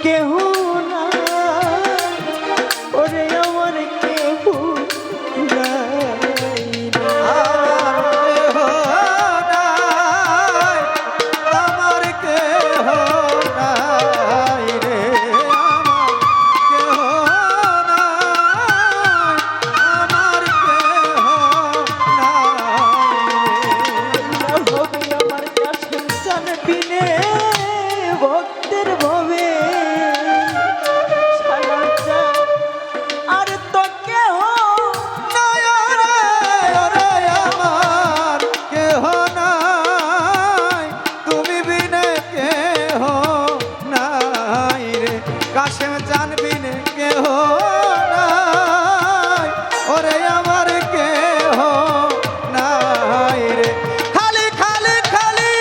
কেহ না, ওরে আমার কেহ নাই রে। আমার কেহ নাই রে, আমার কেহ নাই, আমার কেহ নাই রে। হবে আমার কাছে জান বিনে ভক্তের ভবে সারা চাঁদ আর তো কেহ নাই রে, ওরে আমার কেহ নাই, তুমি বিনে কেহ নাই রে। কাশেম চান বিনে কেহ নাই, ওরে আমার কেহ নাই রে। খালি খালি খালি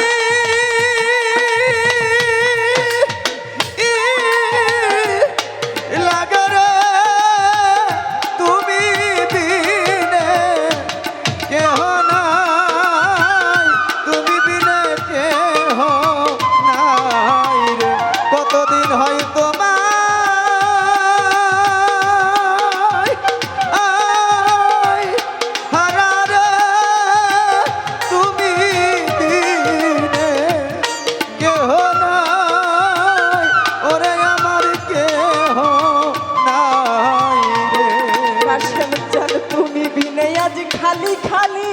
লাগে রে, তুমি বিনে কেহ নাই, তুমি বিনে কেহ নাই রে। কতদিন হয় তোমার হারা রে, তুমি বিনে কেহ নাই, ওরে আমার কেহ নাই রে। কাশেম চাঁদ তুমি বিনে আজ খালি খালি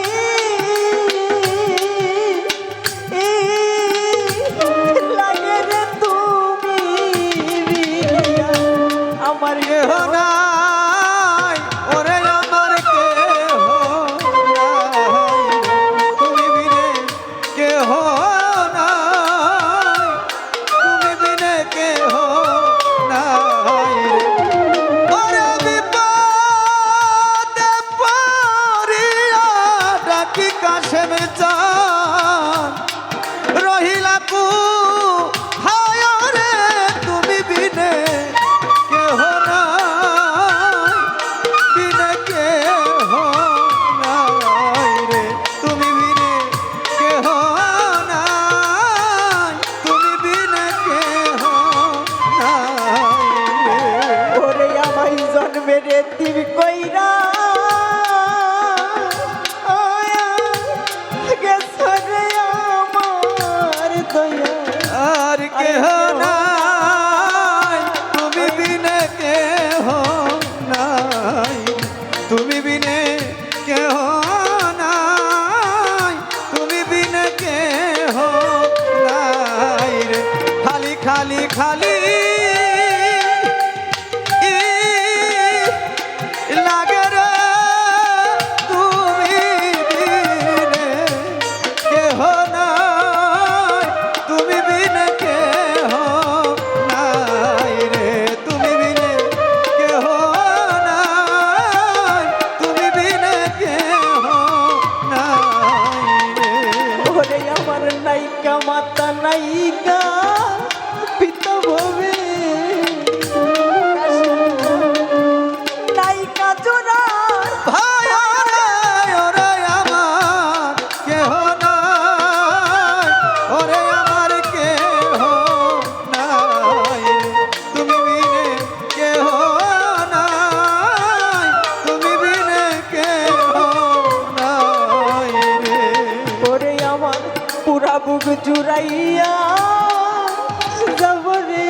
লাগে রে, তুমি বিনে আমার কেহ নাই, ওরে আমার কেহ নাই, তুমি বিনে কেহ নাই, তুমি বিনে কেহ নাই রে। ওরে বিপদে পড়িয়া ডাকি কাশেম চান, রহিলা কু হায় রে, তুমি বিনে কেহ নাই, বিনে কেহ নাই রে, তুমি বিনে কেহ নাই, তুমি বিনে কেহ নাই রে। ওরে আমায় জন্মের তুমি কইরা গেছো রে আমার দয়া আর কেহ নাই, তুমি বিনে কেহ নাই, তুমি বিনে কেহ নাই, তুমি বিনে কেহ নাই রে। খালি খালি খালি লাগে রে, তুমি বিনে কেহ নাই, তুমি বিনে কেহ নাই রে, তুমি বিনে কেহ নাই, তুমি বিনে কেহ নাই রে। ওরে আমার নাইকা মাতা নাইকা পিতা ভবে নাইকা জোড়া ভাই ওরে, ওরে আমার কেহ নাই, ওরে আমার কেহ নাই, তুমি বিনে কেহ নাই, তুমি বিনে কেহ নাই রে। ওরে আমার পুরা বুক জুড়াইয়া যাব রে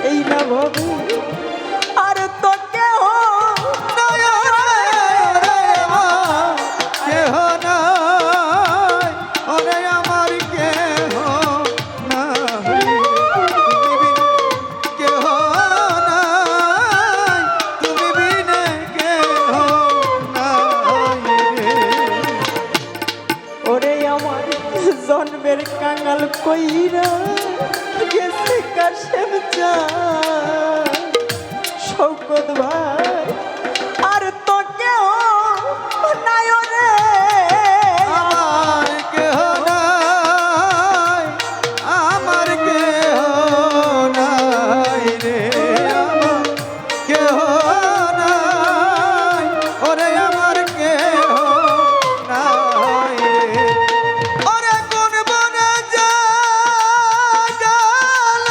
এই না ভবে আর তো কেহ নাই ওরে, ওরে আমার কেহ নাই, ওরে আমার কেহ নাই, তুমি বিনে কেহ নাই, তুমি বিনে কেহ নাই রে। ওরে আমার জন্মের কাঙাল কইরা গেছে কাশেম চাঁদ শৌকত ভাই আর তো কেউ নাই রে আমার কেহ নাই, আমার কেহ নাই রে, আমার কেহ নাই, ওরে আমার কেহ নাই রে। ওরে কোন বনে যা গেল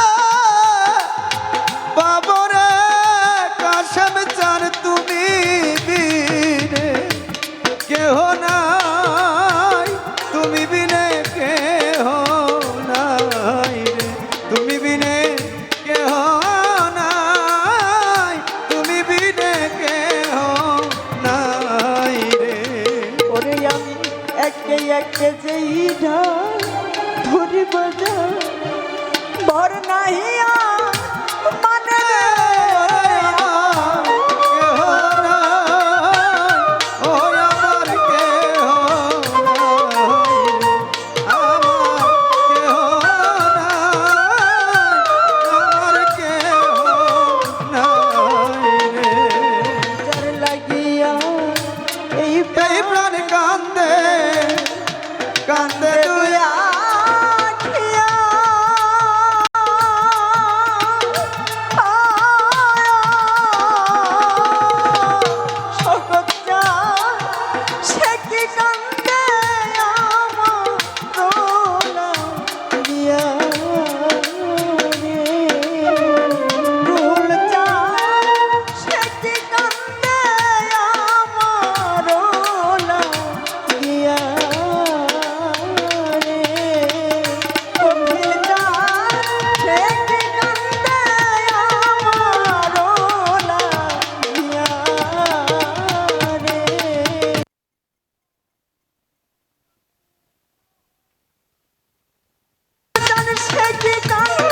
থেকে কান্না